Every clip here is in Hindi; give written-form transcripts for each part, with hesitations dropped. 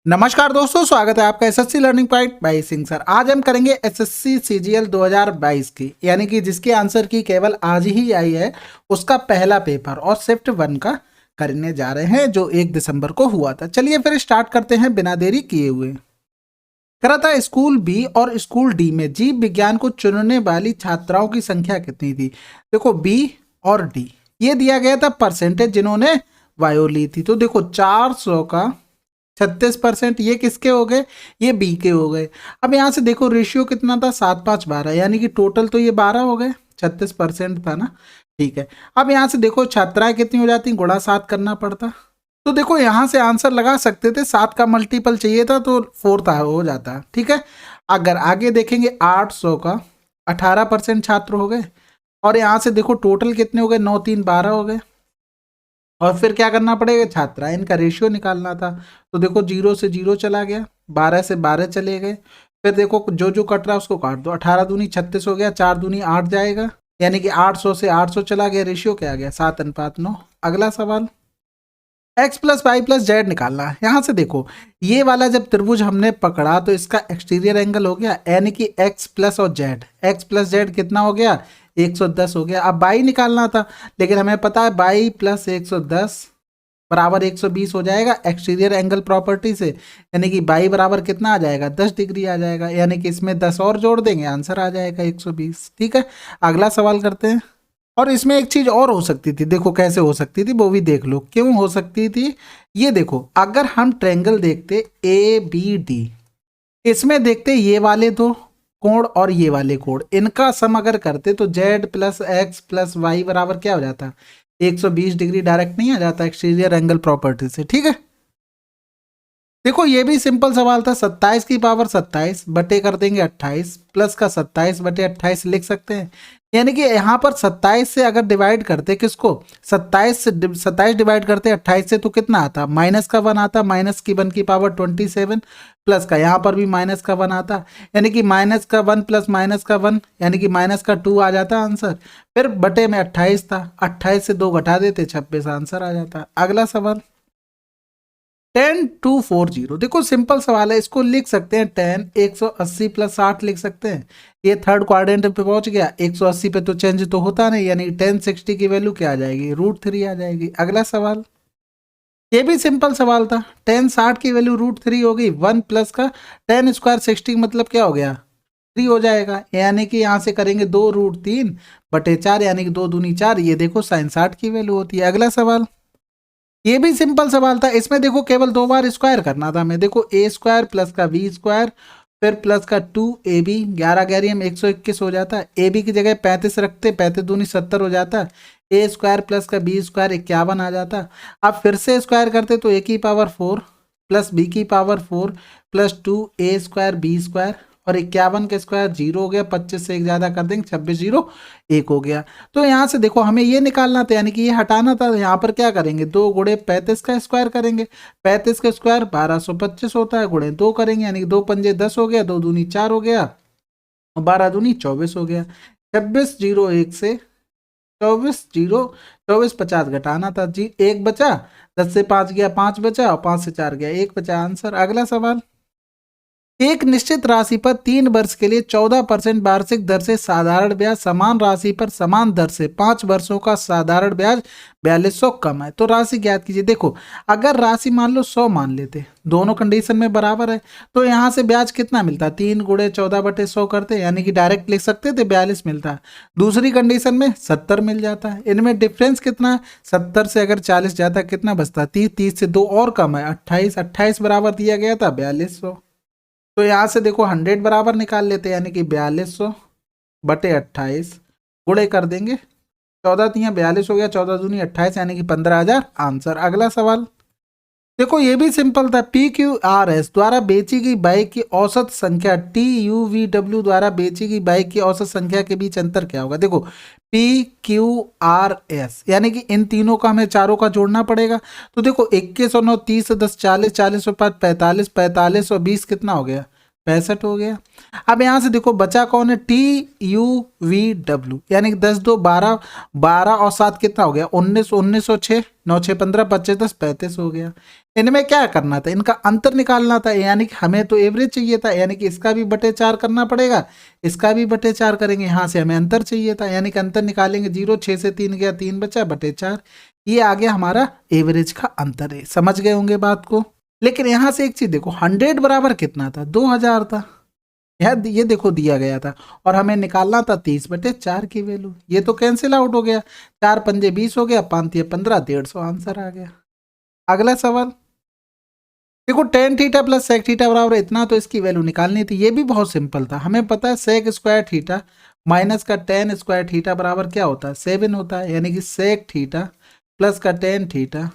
नमस्कार दोस्तों, स्वागत है आपका SSC learning point by Singh sir. आज हम करेंगे एसएससी सीजीएल 2022 की, यानी कि जिसकी आंसर की केवल आज ही आई है, उसका पहला पेपर और शिफ्ट 1 का करने जा रहे हैं जो 1 दिसंबर को हुआ था। चलिए फिर स्टार्ट करते हैं बिना देरी किए हुए। करा था स्कूल बी और स्कूल डी में जीव विज्ञान को चुनने वाली छात्राओं की संख्या कितनी थी। देखो बी और डी ये दिया गया था परसेंटेज जिन्होंने वायो ली थी। तो देखो 400 का 36%, ये किसके हो गए, ये बी के हो गए। अब यहाँ से देखो रेशियो कितना था, 7 5 12, यानी कि टोटल तो ये 12 हो गए, 36% था ना। ठीक है, अब यहाँ से देखो छात्राएं कितनी हो जाती, गुणा 7 करना पड़ता। तो देखो यहाँ से आंसर लगा सकते थे, 7 का मल्टीपल चाहिए था तो 4 था, हो जाता। ठीक है, अगर आगे देखेंगे 800 का 18% छात्र हो गए, और यहाँ से देखो टोटल कितने हो गए, 9 3 12 हो गए। और फिर क्या करना पड़ेगा, छात्रा इनका रेशियो निकालना था। तो देखो 0 से 0 चला गया, 12 से 12 चले गए। फिर देखो जो जो कट रहा है उसको काट दो, 18 दूनी 36 हो गया, 4 दूनी 8 जाएगा, यानी कि 800 से 800 चला गया, रेशियो क्या आ गया 7:9। अगला सवाल, x plus y plus z निकालना है। यहाँ से देखो ये वाला जब त्रिभुज हमने पकड़ा तो इसका एक्सटीरियर एंगल हो गया, यानी कि x प्लस और जेड, x प्लस जेड कितना हो गया 110 हो गया। अब बाई निकालना था, लेकिन हमें पता है बाई प्लस 110 बराबर 120 हो जाएगा एक्सटीरियर एंगल प्रॉपर्टी से, यानी कि बाई बराबर कितना आ जाएगा 10 डिग्री आ जाएगा, यानी कि इसमें 10 और जोड़ देंगे आंसर आ जाएगा 120। ठीक है, अगला सवाल करते हैं। और इसमें एक चीज और हो सकती थी, देखो कैसे हो सकती थी वो भी देख लो। क्यों हो सकती थी ये देखो, अगर हम ट्रायंगल देखते ए बी डी, इसमें देखते ये वाले दो कोण और ये वाले कोण, इनका सम अगर करते तो z plus x plus y बराबर क्या हो जाता 120 डिग्री, डायरेक्ट नहीं आ जाता एक्सटीरियर एंगल प्रॉपर्टी से। ठीक है, देखो ये भी सिंपल सवाल था, 27 की पावर 27 बटे कर देंगे 28 प्लस का 27 बटे 28 लिख सकते हैं, यानी कि यहाँ पर 27 से अगर डिवाइड करते किसको, 27 डिवाइड करते 28 से तो कितना आता, माइनस का 1 आता, माइनस की 1 की पावर 27 प्लस का यहाँ पर भी माइनस का 1 आता, यानी कि माइनस का 1 प्लस माइनस का 1 यानी कि माइनस का 2 आ जाता आंसर। फिर बटे में 28 था, 28 से 2 घटा देते 26 आंसर आ जाता। अगला सवाल 10,240, देखो सिंपल सवाल है, इसको लिख सकते हैं 10 180 प्लस 60 लिख सकते हैं। ये थर्ड क्वाड्रेंट पे पहुंच गया, 180 पे तो चेंज तो होता नहीं, यानी 1060 की वैल्यू क्या आ जाएगी √3 आ जाएगी। अगला सवाल, ये भी सिंपल सवाल था, 1060 की वैल्यू √3 हो गई, 1 प्लस का 10 स्क्वायर 60 मतलब क्या हो गया 3 हो जाएगा, यानी कि यहाँ से करेंगे 2√3 बटे 4, यानी कि 2 दूनी 4, ये देखो sin 60 की वैल्यू होती है। अगला सवाल, ये भी सिंपल सवाल था, इसमें देखो केवल 2 बार स्क्वायर करना था हमें। देखो ए स्क्वायर प्लस का बी स्क्वायर फिर प्लस का 2ab, 11 11 121 हो जाता है, ए बी की जगह 35 रखते, 35 दूनी 70 हो जाता, ए स्क्वायर प्लस का बी स्क्वायर 51 आ जाता। अब फिर से स्क्वायर करते तो ए की पावर 4 प्लस बी की power 4 plus 2a square b square, और 51 के स्क्वायर 0 हो गया, 25 से एक ज्यादा कर देंगे 26 0 1 हो गया। तो यहाँ से देखो हमें ये निकालना था, यानी कि ये हटाना था, यहाँ पर क्या करेंगे 2 गुणे 35 का स्क्वायर करेंगे, 35 का स्क्वायर 1225 होता है, गुणे 2 करेंगे, यानी कि 2 पंजे 10 हो गया, 2 दूनी 4 हो गया, 12 दूनी 24 हो गया। 26 0 1 से 24 0 24 50 घटाना था जी, 1 बचा, 10 से 5 गया 5 बचा, और 5 से 4 गया 1 बचा आंसर। अगला सवाल, एक निश्चित राशि पर 3 वर्ष के लिए 14% वार्षिक दर से साधारण ब्याज, समान राशि पर समान दर से 5 वर्षों का साधारण ब्याज 4200 कम है, तो राशि ज्ञात कीजिए। देखो अगर राशि मान लो 100 मान लेते, दोनों कंडीशन में बराबर है, तो यहाँ से ब्याज कितना मिलता 3 गुणे 14 बटे 100 करते, यानी कि डायरेक्ट लिख सकते थे 42 मिलता। दूसरी कंडीशन में 70 मिल जाता है, इनमें डिफरेंस कितना है, 70 से अगर 40 जाता कितना बचता 30, 30 से 2 और कम है 28, 28 बराबर दिया गया था 4200। तो यहाँ से देखो 100 बराबर निकाल लेते, यानी कि 4200 बटे 28 गुणे कर देंगे, 14 तियाँ 42 हो गया, 14 दूनी 28, यानी कि 15,000 आंसर। अगला सवाल, देखो ये भी सिंपल था, PQRS द्वारा बेची गई बाइक की औसत संख्या TUVW द्वारा बेची गई बाइक की औसत संख्या के बीच अंतर क्या होगा। देखो PQRS यानी कि इन तीनों का हमें चारों का जोड़ना पड़ेगा। तो देखो 21 और 9 30 10 40 40 और 5 45 45 और 20 कितना हो गया 65 हो गया। अब यहाँ से देखो बचा कौन है, TUVW, यानी कि 10 2 12, 12 और 7 कितना हो गया 19, 19 और 6 9 6 15 25 10 35 हो गया। इनमें क्या करना था, इनका अंतर निकालना था, यानी कि हमें तो एवरेज चाहिए था, यानी कि इसका भी बटे 4 करना पड़ेगा, इसका भी बटे 4 करेंगे, यहाँ से हमें अंतर चाहिए था, यानी कि अंतर निकालेंगे 0, 6 से 3 गया 3 बचा बटे 4, ये आ गया हमारा एवरेज का अंतर है। समझ गए होंगे बात को। लेकिन यहां से एक चीज देखो, 100 बराबर कितना था, 2000 था, ये देखो दिया गया था, और हमें निकालना था 30/4 की वैल्यू। ये तो कैंसिल आउट हो गया, 4 पंजे 20 हो गया, 5 तिया 15, 150 आंसर आ गया। अगला सवाल देखो, tan theta plus sec theta बराबर इतना, तो इसकी वैल्यू निकालनी थी। ये भी बहुत सिंपल था, हमें पता है सेक स्क्वायर थीटा माइनस का टेन स्क्वायर थीटा बराबर क्या होता है, 7 होता है, यानी कि सेक थीटा प्लस का टेन थीटा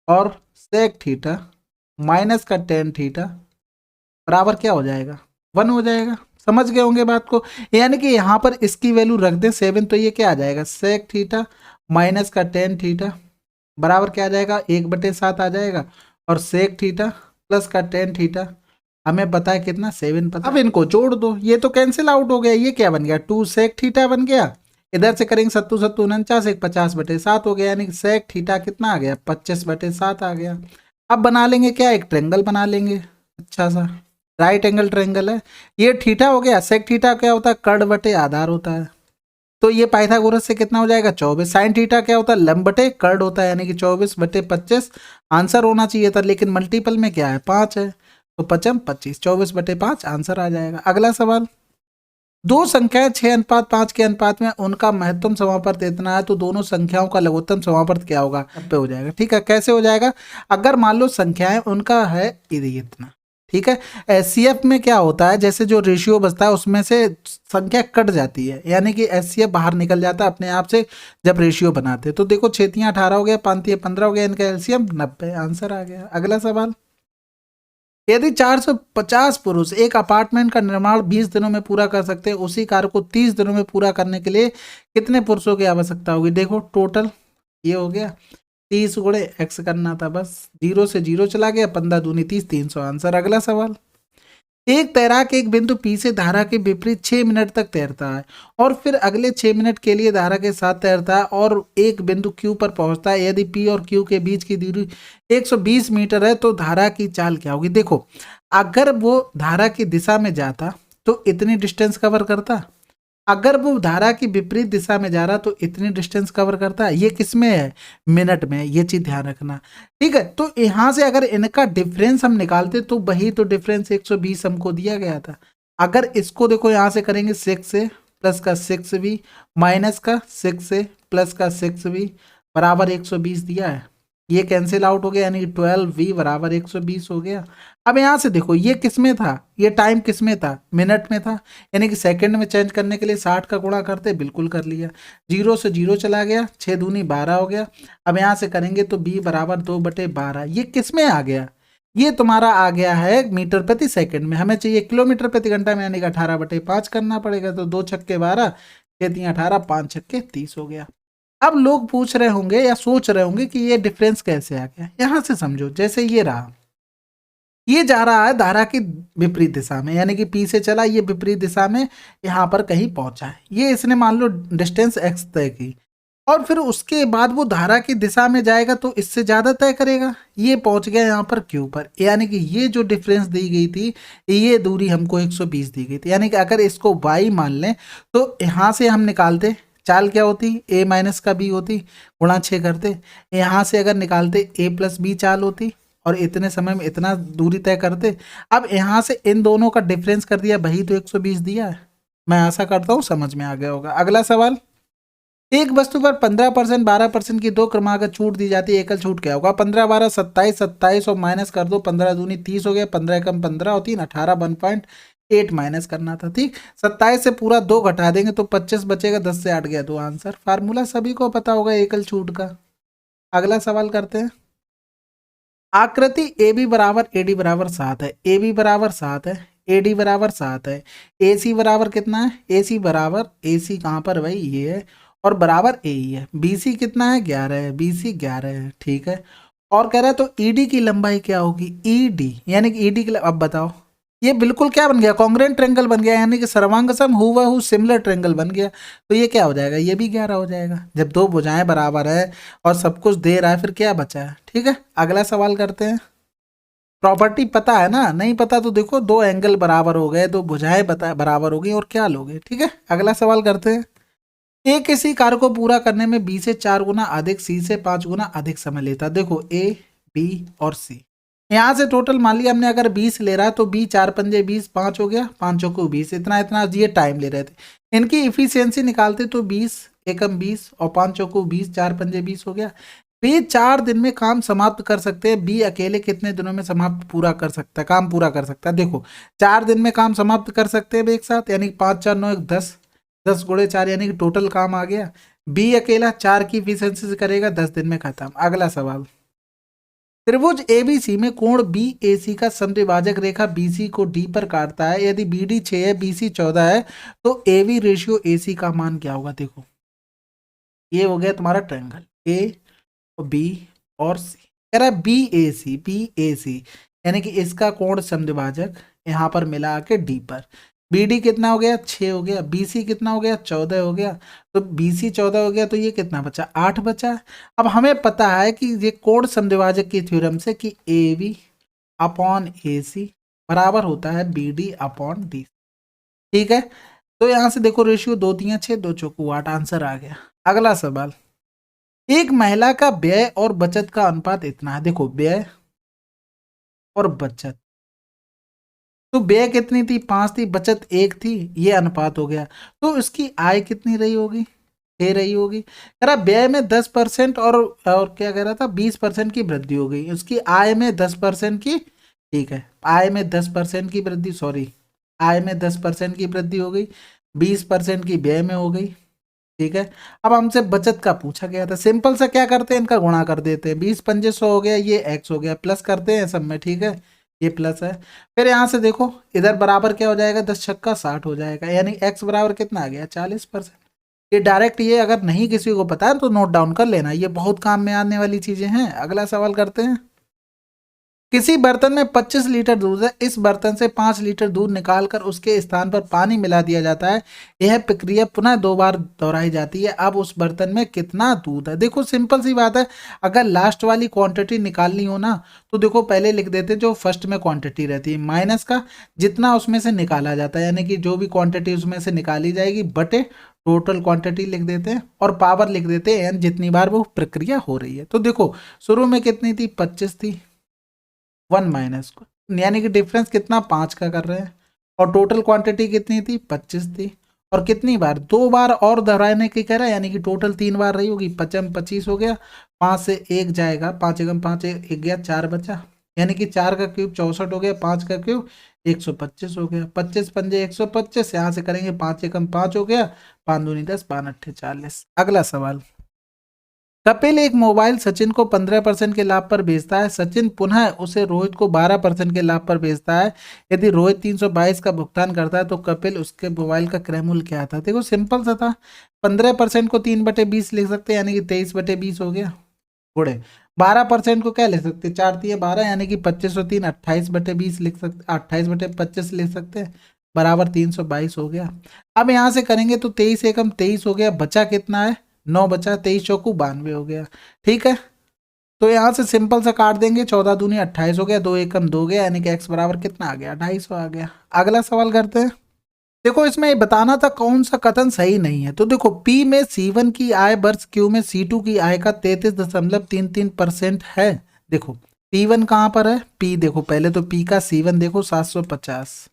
और सेक थीटा माइनस का टेन थीटा बराबर क्या हो जाएगा, 1 हो जाएगा। समझ गए होंगे बात को। यानी कि यहाँ पर इसकी वैल्यू रख दें 7, तो ये क्या आ जाएगा, सेक थीटा माइनस का टेन थीटा बराबर क्या आ जाएगा, 1/7 आ जाएगा, और सेक थीटा प्लस का टेन थीटा हमें पता है कितना, 7 पता। अब इनको जोड़ दो, ये तो कैंसिल आउट हो गया, ये क्या बन गया 2 सेक थीटा बन गया, इधर से करेंगे 7 7 49, एक 50/7 हो गया, यानी कि सेक थीटा कितना आ गया, 25/7 आ गया। अब बना लेंगे क्या, एक ट्रेंगल बना लेंगे, अच्छा सा राइट एंगल ट्रेंगल है। ये थीटा हो गया, सेक थीटा क्या होता है, कर्ण बटे आधार होता है, तो ये पाइथागोरस से कितना हो जाएगा 24। साइन थीटा क्या होता है, लंब बटे कर्ण होता है, यानी कि 24/25 आंसर होना चाहिए था, लेकिन मल्टीपल में क्या है 5 है, तो 5 25, 24/5 आंसर आ जाएगा। अगला सवाल, दो संख्याएं 6:5 के अनुपात में उनका महत्तम समापर्त इतना है, तो दोनों संख्याओं का लघुत्तम समापर्त क्या होगा, 90 हो जाएगा। ठीक है, कैसे हो जाएगा, अगर मान लो संख्याएं उनका है इतना, ठीक है। एचसीएफ में क्या होता है, जैसे जो रेशियो बचता है उसमें से संख्या कट जाती है, यानी कि एचसीएफ बाहर निकल जाता है अपने आप से जब रेशियो बनाते हैं। तो देखो 6 18 हो गया, 5 15 हो गया, इनका एलसीएम 90, आंसर आ गया। अगला सवाल, यदि 450 पुरुष एक अपार्टमेंट का निर्माण 20 दिनों में पूरा कर सकते हैं, उसी कार्य को 30 दिनों में पूरा करने के लिए कितने पुरुषों की आवश्यकता होगी। देखो टोटल ये हो गया 30 गुणे x करना था, बस 0 से 0 चला गया, 15 दूनी 30, 300 आंसर। अगला सवाल, एक तैराक एक बिंदु P से धारा के विपरीत 6 मिनट तक तैरता है और फिर अगले 6 मिनट के लिए धारा के साथ तैरता है और एक बिंदु Q पर पहुंचता है। यदि P और Q के बीच की दूरी 120 मीटर है, तो धारा की चाल क्या होगी। देखो अगर वो धारा की दिशा में जाता तो इतनी डिस्टेंस कवर करता, अगर वो धारा की विपरीत दिशा में जा रहा तो इतनी डिस्टेंस कवर करता है। ये किस में है, मिनट में, ये चीज ध्यान रखना। ठीक है, तो यहां से अगर इनका डिफरेंस हम निकालते तो वही तो डिफरेंस 120 हमको दिया गया था। अगर इसको देखो यहां से करेंगे 6 से प्लस का 6v माइनस का 6 से प्लस का 6v बराबर 120 दिया है, ये कैंसिल आउट हो गया, यानी 12v बराबर 120 हो गया। अब यहां से देखो ये किस में था, ये टाइम किस में था, मिनट में था, यानी कि सेकंड में चेंज करने के लिए 60 का गुणा करते, बिल्कुल कर लिया, 0 से 0 चला गया, 6 दूनी 12 हो गया। अब यहां से करेंगे तो b बराबर 2/12, ये किस में आ गया, ये तुम्हारा आ गया है मीटर प्रति सेकंड में, हमें चाहिए किलोमीटर प्रति घंटा में, यानी कि 18/5 करना पड़ेगा। तो 2 छक्के 12, 6 3 18, 5 छक्के 30 हो गया। अब लोग पूछ रहे होंगे या सोच रहे होंगे कि ये डिफरेंस कैसे आ गया। यहां से समझो, जैसे ये रहा, ये जा रहा है धारा की विपरीत दिशा में, यानी कि पी से चला, ये विपरीत दिशा में यहां पर कहीं पहुंचा है, ये इसने मान लो डिस्टेंस x तय की, और फिर उसके बाद वो धारा की दिशा में जाएगा तो इससे ज्यादा तय करेगा, ये पहुंच गया यहाँ पर q पर, यानी कि ये जो डिफरेंस दी गई थी, ये दूरी हमको 120 दी गई थी। यानी कि अगर इसको y मान लें तो यहां से हम निकालते चाल क्या होती, a माइनस का b होती, गुणा 6 करते, यहाँ से अगर निकालते a प्लस b चाल होती, और इतने समय में इतना दूरी तय करते। अब यहाँ से इन दोनों का डिफरेंस कर दिया, वही तो 120 दिया है। मैं आशा करता हूँ समझ में आ गया होगा। अगला सवाल, एक वस्तु पर 15% 12% की 2 क्रमागत छूट दी जाती है, एकल छूट क्या होगा। 15 12 27, 27 और माइनस कर दो, 15 दूनी 30 हो गया, 15 कम 15 और 3 18, 1.8 माइनस करना था। ठीक, 27 से पूरा 2 घटा देंगे तो 25 बचेगा, 10 से 8 गया 2 आंसर। फार्मूला सभी को पता होगा एकल छूट का। अगला सवाल करते हैं, आकृति ए बी बराबर ए डी बराबर 7 है, ए बी बराबर 7 है, ए डी बराबर 7 है, ए सी बराबर कितना है, ए सी बराबर, ए सी कहाँ पर भाई ये है, और बराबर ए ही है, बी सी कितना है 11 है, बी सी 11 है। ठीक है, और कह रहा है तो ई डी की लंबाई क्या होगी, ई डी, यानी कि ई डी की अब बताओ ये बिल्कुल क्या बन गया, कॉन्ग्रुएंट ट्रायंगल बन गया, यानी कि सर्वांग सम हूबहू सिमिलर ट्रायंगल बन गया। तो ये क्या हो जाएगा, ये भी 11 हो जाएगा। जब दो भुजाएं बराबर है और सब कुछ दे रहा है, फिर क्या बचा है। ठीक है, अगला सवाल करते हैं। प्रॉपर्टी पता है ना, नहीं पता तो देखो, दो एंगल बराबर हो गए, दो भुजाएं बराबर हो गई, और क्या लोगे। ठीक है, अगला सवाल करते हैं। ए किसी कार्य को पूरा करने में बी से 4 गुना अधिक, सी से 5 गुना अधिक समय लेता है। देखो ए, बी और सी, यहाँ से टोटल मान लिया हमने, अगर 20 ले रहा है तो बी 4 पंजे 20, 5 हो गया, 5 चौको 20, इतना इतना ये टाइम ले रहे थे। इनकी इफिशियंसी निकालते तो 20 एकम 20 और 5 चौको 20, 4 पंजे 20 हो गया। बी 4 दिन में काम समाप्त कर सकते हैं, बी अकेले कितने दिनों में समाप्त पूरा कर सकता है, काम पूरा कर सकता है। देखो 4 दिन में काम समाप्त कर सकते हैं एक साथ, यानी 5 4 9 10, 10 गुणे 4, यानी कि टोटल काम आ गया। बी अकेला 4 की इफिशियंसी से करेगा, 10 दिन में खत्म। अगला सवाल, त्रिभुज एबीसी में कोण बी एसी का समद्विभाजक रेखा बीसी को डी पर काटता है। यदि बीडी 6 है, बीसी 14 है, तो एवी रेशियो एसी का मान क्या होगा। देखो ये हो गया तुम्हारा ट्रायंगल ए और बी और सी, कह रहा है बी ए सी, यानी कि इसका कोण समद्विभाजक यहाँ पर मिला के डी पर। बीडी कितना हो गया, 6 हो गया। बीसी कितना हो गया, 14 हो गया। तो बीसी 14 हो गया, तो ये कितना बचा, 8 बचा। अब हमें पता है कि ये कोण समद्विभाजक की थ्योरम से कि ए बी अपॉन ए सी बराबर होता है बी डी अपॉन डी। ठीक है, तो यहाँ से देखो रेशियो 2 3 6, 2 चौको 8, आंसर आ गया। अगला सवाल, एक महिला का व्यय और बचत का अनुपात इतना है। देखो व्यय और बचत, तो व्यय कितनी थी, 5 थी, बचत 1 थी, ये अनुपात हो गया। तो इसकी आय कितनी रही होगी, 6 रही होगी। कह रहा व्यय में 10% और क्या कह रहा था, 20% की वृद्धि हो गई, उसकी आय में 10% की। ठीक है, आय में 10% की वृद्धि, सॉरी, आय में 10% की वृद्धि हो गई, 20% की व्यय में हो गई। ठीक है, अब हमसे बचत का पूछा गया था, सिंपल सा क्या करते हैं, इनका गुणा कर देते हैं। 20 पंजे 100 हो गया, ये x हो गया, प्लस करते हैं सब में। ठीक है, ये प्लस है। फिर यहाँ से देखो इधर बराबर क्या हो जाएगा, 10 छक्का 60 हो जाएगा, यानी x बराबर कितना आ गया, 40%। ये डायरेक्ट, ये अगर नहीं किसी को पता है तो नोट डाउन कर लेना, ये बहुत काम में आने वाली चीजें हैं। अगला सवाल करते हैं। किसी बर्तन में 25 लीटर दूध है, इस बर्तन से 5 लीटर दूध निकालकर उसके स्थान पर पानी मिला दिया जाता है। यह प्रक्रिया पुनः 2 बार दोहराई जाती है। अब उस बर्तन में कितना दूध है। देखो सिंपल सी बात है, अगर लास्ट वाली क्वांटिटी निकालनी हो ना, तो देखो पहले लिख देते जो फर्स्ट में क्वांटिटी रहती है माइनस का जितना उसमें से निकाला जाता है, यानी कि जो भी क्वांटिटी उसमें से निकाली जाएगी बटे टोटल क्वांटिटी लिख देते हैं, और पावर लिख देते हैं जितनी बार वो प्रक्रिया हो रही है। तो देखो शुरू में कितनी थी, 25 थी, 1 माइनस को, यानी कि डिफरेंस कितना, 5 का कर रहे हैं। और टोटल क्वांटिटी कितनी थी, 25 थी। और कितनी बार, 2 बार और दोहराने की कह रहा है, यानी कि टोटल 3 बार रही होगी। 55 25 हो गया, 5 से 1 जाएगा, 5 एकम 5 1 गया, 4 बचा, यानी कि 4 का क्यूब 64 हो गया, 5 का क्यूब 125 हो गया। 25 पंजे 125, यहाँ से करेंगे 5 एकम 5 हो गया, 5 दूनी 10, 5 अट्ठे 40। अगला सवाल, कपिल एक मोबाइल सचिन को 15% के लाभ पर बेचता है। सचिन पुनः उसे रोहित को 12% के लाभ पर बेचता है। यदि रोहित 322 का भुगतान करता है तो कपिल उसके मोबाइल का क्रय मूल्य क्या था। देखो सिंपल सा था, 15% को 3/20 लिख सकते हैं, यानी कि 23/20 हो गया, गुणे 12% को क्या लिख सकते हैं, 4 3 12, यानी कि 25 और 3 28/20 लिख सकते, 28/25 लिख सकते हैं, बराबर 322 हो गया। अब यहाँ से करेंगे तो 23 एकम 23 हो गया, बचा कितना है, 9 बचा, 23 चौकू 92 हो गया। ठीक है, तो यहाँ से सिंपल सा काट देंगे, 14 दूनी 28 हो गया, 2 एकम 2 गया, यानी कि x बराबर कितना आ गया, 250 आ गया। अगला सवाल करते हैं। देखो इसमें ये बताना था कौन सा कथन सही नहीं है। तो देखो P में C1 की आय वर्ष Q में C2 की आय का 33.33% है। देखो P1 कहाँ पर है, P देखो पहले तो P का C1 देखो 750,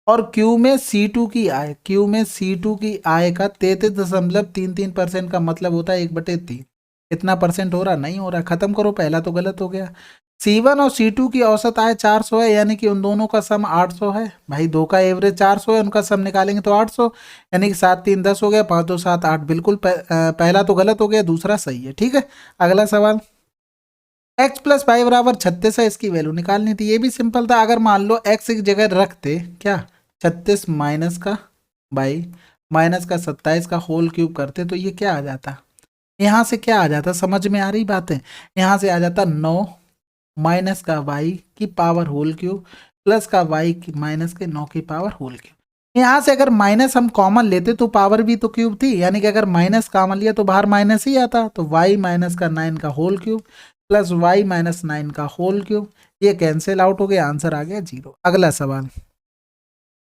और Q में C2 की आय, Q में C2 की आय का 33.33% का मतलब होता है 1/3। इतना परसेंट हो रहा, नहीं हो रहा, खत्म करो, पहला तो गलत हो गया। C1 और C2 की औसत आय 400 है, यानी कि उन दोनों का सम 800 है। भाई दो का एवरेज 400 है, उनका सम निकालेंगे तो 800, यानी कि 7 3 10 हो गया, 5 2 7 8, बिल्कुल पहला तो गलत हो गया, दूसरा सही है। ठीक है, अगला सवाल, x प्लस वाई बराबर 36 है, इसकी वैल्यू निकालनी थी। ये भी सिंपल था, अगर मान लो x की जगह रखते क्या, 36 माइनस का बाई माइनस का 27 का होल क्यूब करते तो ये क्या आ जाता, यहाँ से क्या आ जाता, समझ में आ रही बात है, यहाँ से आ जाता 9 माइनस का वाई की पावर होल क्यूब, प्लस का वाई की माइनस के 9 की पावर होल क्यूब। यहाँ से अगर माइनस हम कॉमन लेते तो पावर भी तो क्यूब थी, यानी कि अगर माइनस कॉमन लिया तो बाहर माइनस ही आता, तो वाई माइनस का 9 का whole cube plus y minus 9 का होल क्यूब, ये कैंसिल आउट हो गया, आंसर आ गया 0। अगला सवाल,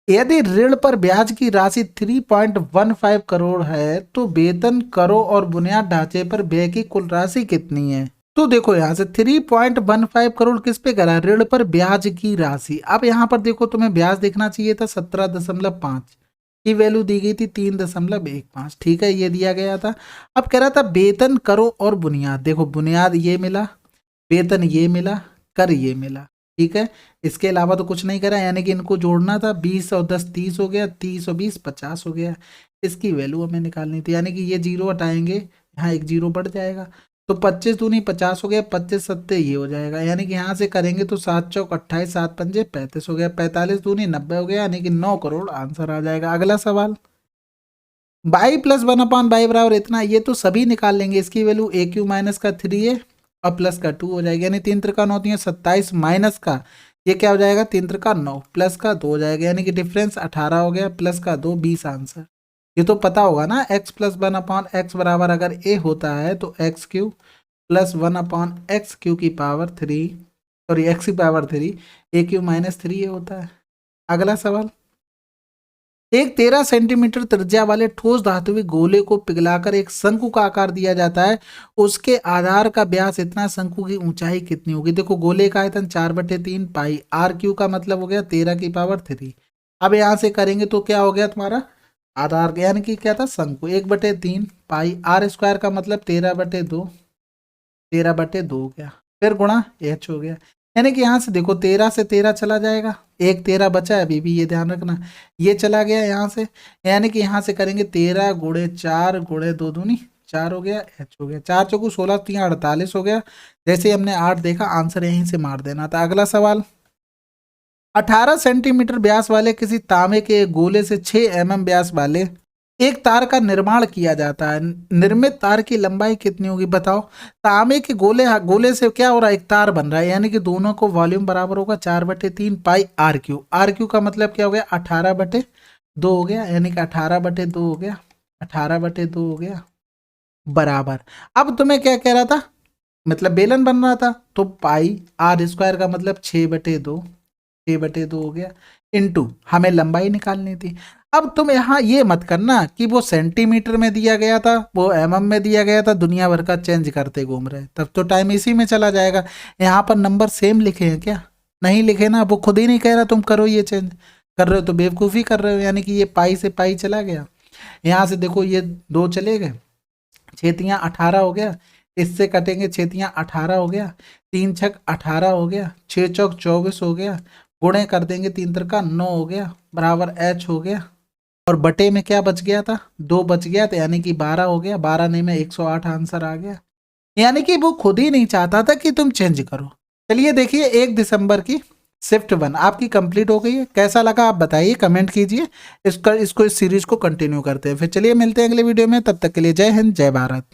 यदि ऋण पर ब्याज की राशि 3.15 करोड़ है तो वेतन, करों और बुनियाद ढांचे पर व्यय की कुल राशि कितनी है? तो देखो यहाँ से 3.15 करोड़ किस पे करा, ऋण पर ब्याज की राशि। अब यहाँ पर देखो तुम्हें ब्याज देखना चाहिए था 17.5 की वैल्यू दी गई थी 3.15, ठीक है, ये दिया गया था। अब कह रहा था वेतन, करों और बुनियाद, देखो बुनियाद ये मिला, वेतन ये मिला, कर ये मिला, ठीक है, इसके अलावा तो कुछ नहीं करा, यानी कि इनको जोड़ना था, 20 और 10 30 हो गया, 30 और 20 50 हो गया, इसकी वैल्यू हमें निकालनी थी, यानी कि ये जीरो हटाएंगे, यहाँ एक जीरो बढ़ जाएगा, तो 25 दूनी 50 हो गया, 25 सत्ते ये हो जाएगा, यानी कि यहाँ से करेंगे तो 7 चौक 28, 7 पंजे 35 हो गया, 45 दूनी 90 हो गया, यानी कि 9 करोड़ आंसर आ जाएगा। अगला सवाल, बाई प्लस 1/बाई बराबर इतना, ये तो सभी निकाल लेंगे, इसकी वैल्यू ए क्यू माइनस का 3 है और प्लस का 2 हो जाएगा, यानी 3 त्रिका 9 है 27 माइनस का ये क्या हो जाएगा 3 त्रिका 9 प्लस का 2 हो जाएगा, यानी कि डिफरेंस 18 हो गया, प्लस का 2 20 आंसर। ये तो पता होगा ना, x प्लस 1/x बराबर अगर a होता है तो x Q plus 1/x Q की पावर 3, सॉरी x की पावर 3, ए क्यू माइनस 3 ये होता है। अगला सवाल, एक 13 सेंटीमीटर त्रिज्या वाले ठोस धातुविक गोले को पिघलाकर एक शंकु का आकार दिया जाता है, उसके आधार का व्यास इतना, शंकु की ऊंचाई कितनी होगी? देखो गोले का आयतन 4/3 पाई, आर क्यू का मतलब हो गया 13 की पावर 3। अब यहाँ से करेंगे तो क्या हो गया तुम्हारा आधार, यानी कि क्या था शंकु, 1/3 पाई, आर स्क्वायर का मतलब 13/2, 13/2 हो गया, फिर गुणा एच हो गया, यानी कि यहाँ से देखो 13 से 13 चला जाएगा, एक 13 बचा है अभी भी, ये ध्यान रखना, ये चला गया यहाँ से, यानी कि यहाँ से करेंगे 13 गुणे 4 गुणे 2 दूनी 4 हो गया, एच हो गया, 4 चौकू 16 3 48 हो गया, जैसे ही हमने 8 देखा आंसर यहीं से मार देना था। अगला सवाल, 18 सेंटीमीटर व्यास वाले किसी तांबे के गोले से 6 mm व्यास वाले एक तार का निर्माण किया जाता है, निर्मित तार की लंबाई कितनी होगी बताओ? तांबे के गोले से क्या हो रहा है, एक तार बन रहा है, यानी कि दोनों को वॉल्यूम बराबर होगा 4/3 पाई आर क्यू, आर क्यू का मतलब क्या हो गया 18/2 हो गया, यानी कि 18/2 हो गया, 18/2 हो गया बराबर। अब तुम्हें क्या कह रहा था, मतलब बेलन बन रहा था, तो पाई आर स्क्वायर का मतलब 6/2, 6/2 हो गया, इनटू हमें लंबाई निकालनी थी। अब तुम यहाँ ये मत करना कि वो सेंटीमीटर में दिया गया था, वो mm में दिया गया था, दुनिया भर का चेंज करते घूम रहे, तब तो टाइम इसी में चला जाएगा। यहाँ पर नंबर सेम लिखे हैं क्या? नहीं लिखे ना, वो खुद ही नहीं कह रहा तुम करो ये चेंज, कर रहे हो तो बेवकूफ़ी कर रहे हो, यानी कि ये पाई से पाई चला गया, यहाँ से देखो ये 2 चले गए, 6 18 हो गया, इससे कटेंगे 6 18 हो गया, 3 छक 18 हो गया, 6 चौक 24 हो गया, गुणे कर देंगे 3 त्रिका 9 हो गया, बराबर एच हो गया, और बटे में क्या बच गया था 2 बच गया था, यानी कि 12 हो गया, 12 नहीं में 108 आंसर आ गया, यानी कि वो खुद ही नहीं चाहता था कि तुम चेंज करो। चलिए देखिए 1 दिसंबर की शिफ्ट 1 आपकी कंप्लीट हो गई है, कैसा लगा आप बताइए, कमेंट कीजिए, इसको इस सीरीज को कंटिन्यू करते हैं, फिर चलिए मिलते हैं अगले वीडियो में, तब तक के लिए जय हिंद जय भारत।